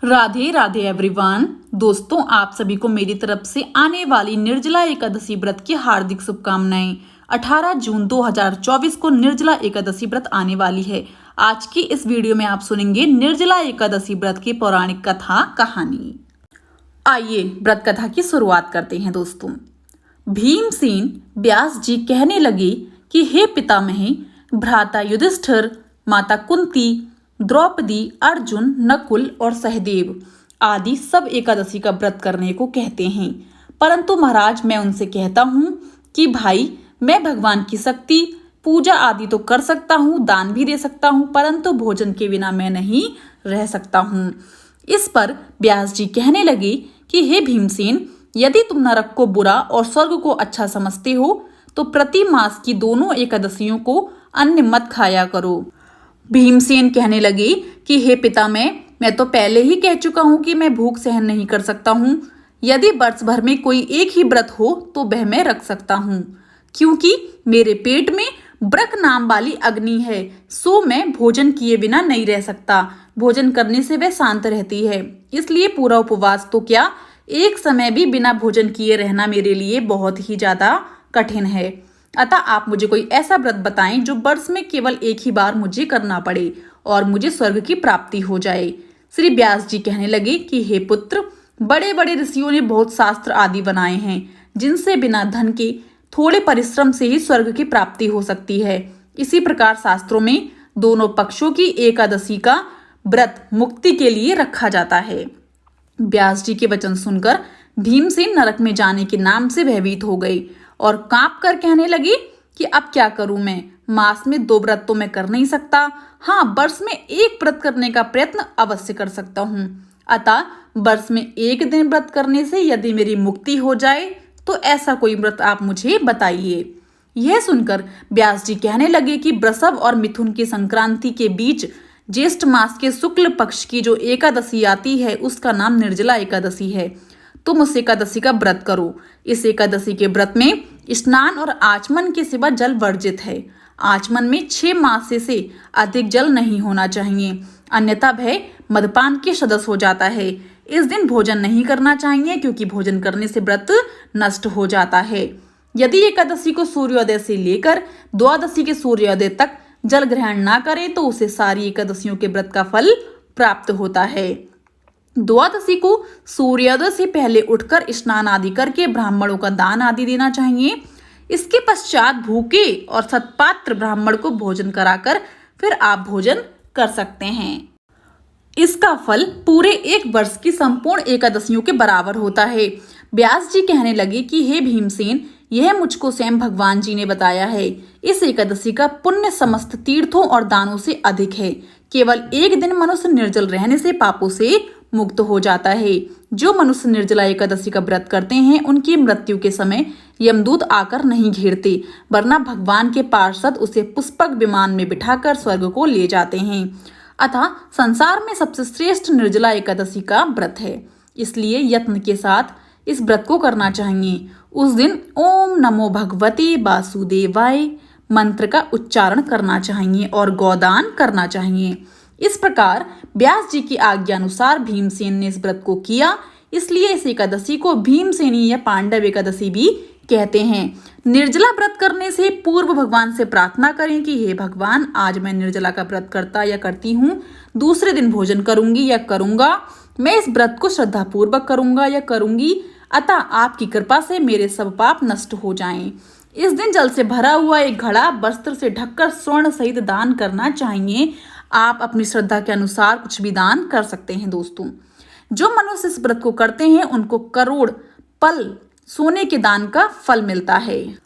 Radhe Radhe everyone. दोस्तों, आप सभी को मेरी तरफ से आने वाली निर्जला एकादशी व्रत की हार्दिक शुभकामनाएं। 18 जून 2024 को निर्जला एकादशी व्रत आने वाली है। आज की इस वीडियो में आप सुनेंगे निर्जला एकादशी व्रत की पौराणिक कथा कहानी। आइए व्रत कथा की शुरुआत करते हैं। दोस्तों, भीमसेन व्यास जी कहने लगे कि हे पितामह, भ्राता युधिष्ठिर, माता कुंती, द्रौपदी, अर्जुन, नकुल और सहदेव आदि सब एकादशी का व्रत करने को कहते हैं, परंतु महाराज मैं उनसे कहता हूँ कि भाई, मैं भगवान की शक्ति पूजा आदि तो कर सकता हूँ, दान भी दे सकता हूँ, परंतु भोजन के बिना मैं नहीं रह सकता हूँ। इस पर व्यास जी कहने लगे कि हे भीमसेन, यदि तुम नरक को बुरा और स्वर्ग को अच्छा समझते हो तो प्रति मास की दोनों एकादशियों को अन्न मत खाया करो। भीमसेन कहने लगे कि हे पितामह, मैं तो पहले ही कह चुका हूँ कि मैं भूख सहन नहीं कर सकता हूँ। यदि वर्ष भर में कोई एक ही व्रत हो तो वह मैं रख सकता हूँ, क्योंकि मेरे पेट में ब्रक नाम वाली अग्नि है, सो मैं भोजन किए बिना नहीं रह सकता। भोजन करने से वह शांत रहती है, इसलिए पूरा उपवास तो क्या, एक समय भी बिना भोजन किए रहना मेरे लिए बहुत ही ज्यादा कठिन है। अतः आप मुझे कोई ऐसा व्रत बताएं जो वर्ष में केवल एक ही बार मुझे करना पड़े और मुझे स्वर्ग की प्राप्ति हो जाए। श्री व्यास जी कहने लगे कि हे पुत्र, बड़े बड़े ऋषियों ने बहुत शास्त्र आदि बनाए हैं, जिनसे बिना धन के थोड़े परिश्रम से ही स्वर्ग की प्राप्ति हो सकती है। इसी प्रकार शास्त्रों में दोनों पक्षों की एकादशी का व्रत मुक्ति के लिए रखा जाता है। व्यास जी के वचन सुनकर भीमसेन नरक में जाने के नाम से भयभीत हो गए और कांप कर कहने लगे कि अब क्या करूं मैं, मास में 2 व्रत तो मैं कर नहीं सकता, हाँ वर्ष में 1 व्रत करने का प्रयत्न अवश्य कर सकता हूँ। अतः वर्ष में 1 दिन व्रत करने से यदि मेरी मुक्ति हो जाए तो ऐसा कोई व्रत आप मुझे बताइए। यह सुनकर व्यास जी कहने लगे कि वृषभ और मिथुन की संक्रांति के बीच ज्येष्ठ मास के शुक्ल पक्ष की जो एकादशी आती है उसका नाम निर्जला एकादशी है। तुम उस एकादशी का व्रत करो। इस एकादशी के व्रत में स्नान और आचमन के सिवा जल वर्जित है। आचमन में 6 मास से अधिक जल नहीं होना चाहिए, अन्यथा वह मदपान के सदस्य हो जाता है। इस दिन भोजन नहीं करना चाहिए, क्योंकि भोजन करने से व्रत नष्ट हो जाता है। यदि एकादशी को सूर्योदय से लेकर द्वादशी के सूर्योदय तक जल ग्रहण ना करे तो उसे सारी एकादशियों के व्रत का फल प्राप्त होता है। द्वादशी को सूर्योदय से पहले उठकर स्नान आदि करके ब्राह्मणों का दान आदि देना चाहिए। इसके पश्चात भूखे और सत्पात्र ब्राह्मण को भोजन कराकर फिर आप भोजन कर सकते हैं। इसका फल पूरे 1 वर्ष की संपूर्ण एकादशियों के बराबर होता है। व्यास जी कहने लगे कि हे भीमसेन, यह मुझको स्वयं भगवान जी ने बताया है। इस एकादशी का पुण्य समस्त तीर्थों और दानों से अधिक है। केवल 1 दिन मनुष्य निर्जल रहने से पापों से मुक्त हो जाता है। जो मनुष्य निर्जला एकादशी का व्रत करते हैं उनकी मृत्यु के समय यमदूत आकर नहीं घेरते, वरना भगवान के पार्षद उसे पुष्पक विमान में बिठाकर स्वर्ग को ले जाते हैं। अतः संसार में सबसे श्रेष्ठ निर्जला एकादशी का व्रत है, इसलिए यत्न के साथ इस व्रत को करना चाहिए। उस दिन ओम नमो भगवते वासुदेवाय मंत्र का उच्चारण करना चाहिए और गोदान करना चाहिए। इस प्रकार व्यास जी की आज्ञा अनुसार भीमसेन ने इस व्रत को किया, इसलिए इस एकादशी को भीमसेनी या पांडव एकादशी भी कहते हैं। निर्जला व्रत करने से पूर्व भगवान से प्रार्थना करें कि हे भगवान, आज मैं निर्जला का व्रत करता या करती हूँ, दूसरे दिन भोजन करूंगी या करूंगा, मैं इस व्रत को श्रद्धा पूर्वक करूंगा या करूंगी, अतः आपकी कृपा से मेरे सब पाप नष्ट हो जाएं। इस दिन जल से भरा हुआ एक घड़ा वस्त्र से ढककर स्वर्ण सहित दान करना चाहिए। आप अपनी श्रद्धा के अनुसार कुछ भी दान कर सकते हैं। दोस्तों, जो मनुष्य इस व्रत को करते हैं उनको करोड़ पल सोने के दान का फल मिलता है,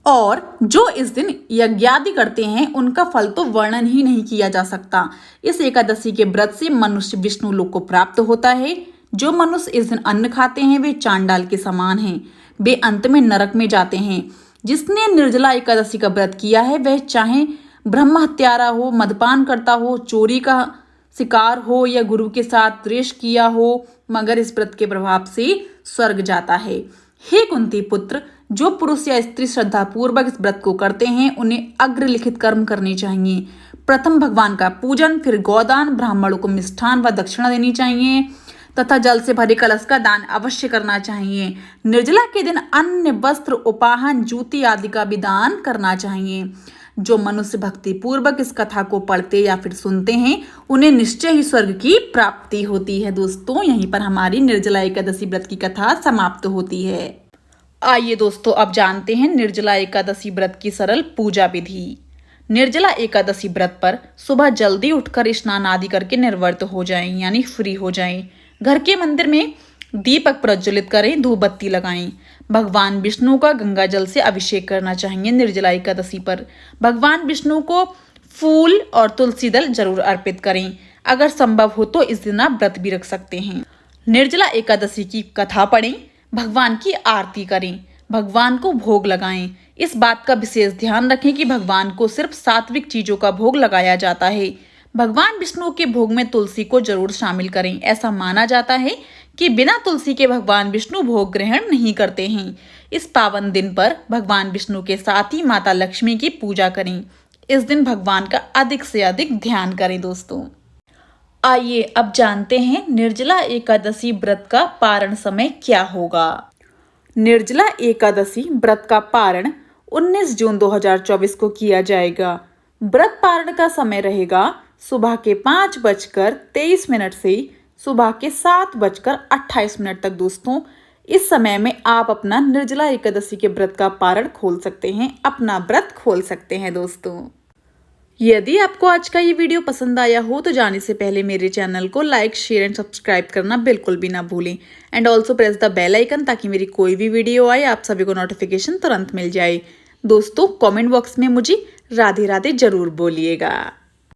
और जो इस दिन यज्ञादि करते हैं उनका फल तो वर्णन ही नहीं किया जा सकता। इस एकादशी के व्रत से मनुष्य विष्णु लोक को प्राप्त होता है। जो मनुष्य इस दिन अन्न खाते हैं वे चांडाल के समान हैं, वे अंत में नरक में जाते हैं। जिसने निर्जला एकादशी का व्रत किया है वह चाहे ब्रह्म हत्यारा हो, मदपान करता हो, चोरी का शिकार हो या गुरु के साथ द्वेष किया हो, मगर इस व्रत के प्रभाव से स्वर्ग जाता है। हे कुंती पुत्र, जो पुरुष या स्त्री श्रद्धा पूर्वक इस व्रत को करते हैं उन्हें अग्रलिखित कर्म करने चाहिए। प्रथम भगवान का पूजन, फिर गोदान, ब्राह्मणों को मिष्ठान व दक्षिणा देनी चाहिए। तथा जल से भरे कलश का दान अवश्य करना चाहिए। निर्जला के दिन अन्न, वस्त्र, उपाहन, जूती आदि का भी दान करना चाहिए। जो मनुष्य भक्ति पूर्वक इस कथा को पढ़ते या फिर सुनते हैं उन्हें निश्चय ही स्वर्ग की प्राप्ति होती है। दोस्तों, यहीं पर हमारी निर्जला एकादशी व्रत की कथा समाप्त होती है। आइए दोस्तों, अब जानते हैं निर्जला एकादशी व्रत की सरल पूजा विधि। निर्जला एकादशी व्रत पर सुबह जल्दी उठकर स्नान आदि करके निर्वर्त हो जाएं, यानी फ्री हो जाएं। घर के मंदिर में दीपक प्रज्वलित करें, धूप बत्ती लगाएं। भगवान विष्णु का गंगा जल से अभिषेक करना चाहिए। निर्जला एकादशी पर भगवान विष्णु को फूल और तुलसी दल जरूर अर्पित करें। अगर संभव हो तो इस दिन आप व्रत भी रख सकते हैं। निर्जला एकादशी की कथा पढ़ें, भगवान की आरती करें, भगवान को भोग लगाएं। इस बात का विशेष ध्यान रखें कि भगवान को सिर्फ सात्विक चीजों का भोग लगाया जाता है। भगवान विष्णु के भोग में तुलसी को जरूर शामिल करें। ऐसा माना जाता है कि बिना तुलसी के भगवान विष्णु भोग ग्रहण नहीं करते हैं। इस पावन दिन पर भगवान विष्णु के साथ ही माता लक्ष्मी की पूजा करें। इस दिन भगवान का अधिक से अधिक ध्यान करें। दोस्तों, आइए अब जानते हैं निर्जला एकादशी व्रत का पारण समय क्या होगा। निर्जला एकादशी व्रत का पारण 19 जून 2024 को किया जाएगा। व्रत पारण का समय रहेगा सुबह के 5:23 से सुबह के 7:28 तक। दोस्तों, इस समय में आप अपना निर्जला एकादशी के व्रत का पारण खोल सकते हैं, अपना व्रत खोल सकते हैं। दोस्तों, यदि आपको आज का ये वीडियो पसंद आया हो तो जाने से पहले मेरे चैनल को लाइक, शेयर एंड सब्सक्राइब करना बिल्कुल भी ना भूलें। And also press the bell icon ताकि मेरी कोई भी वीडियो आए आप सभी को नोटिफिकेशन तुरंत मिल जाए। दोस्तों, कमेंट बॉक्स में मुझे राधे राधे जरूर बोलिएगा।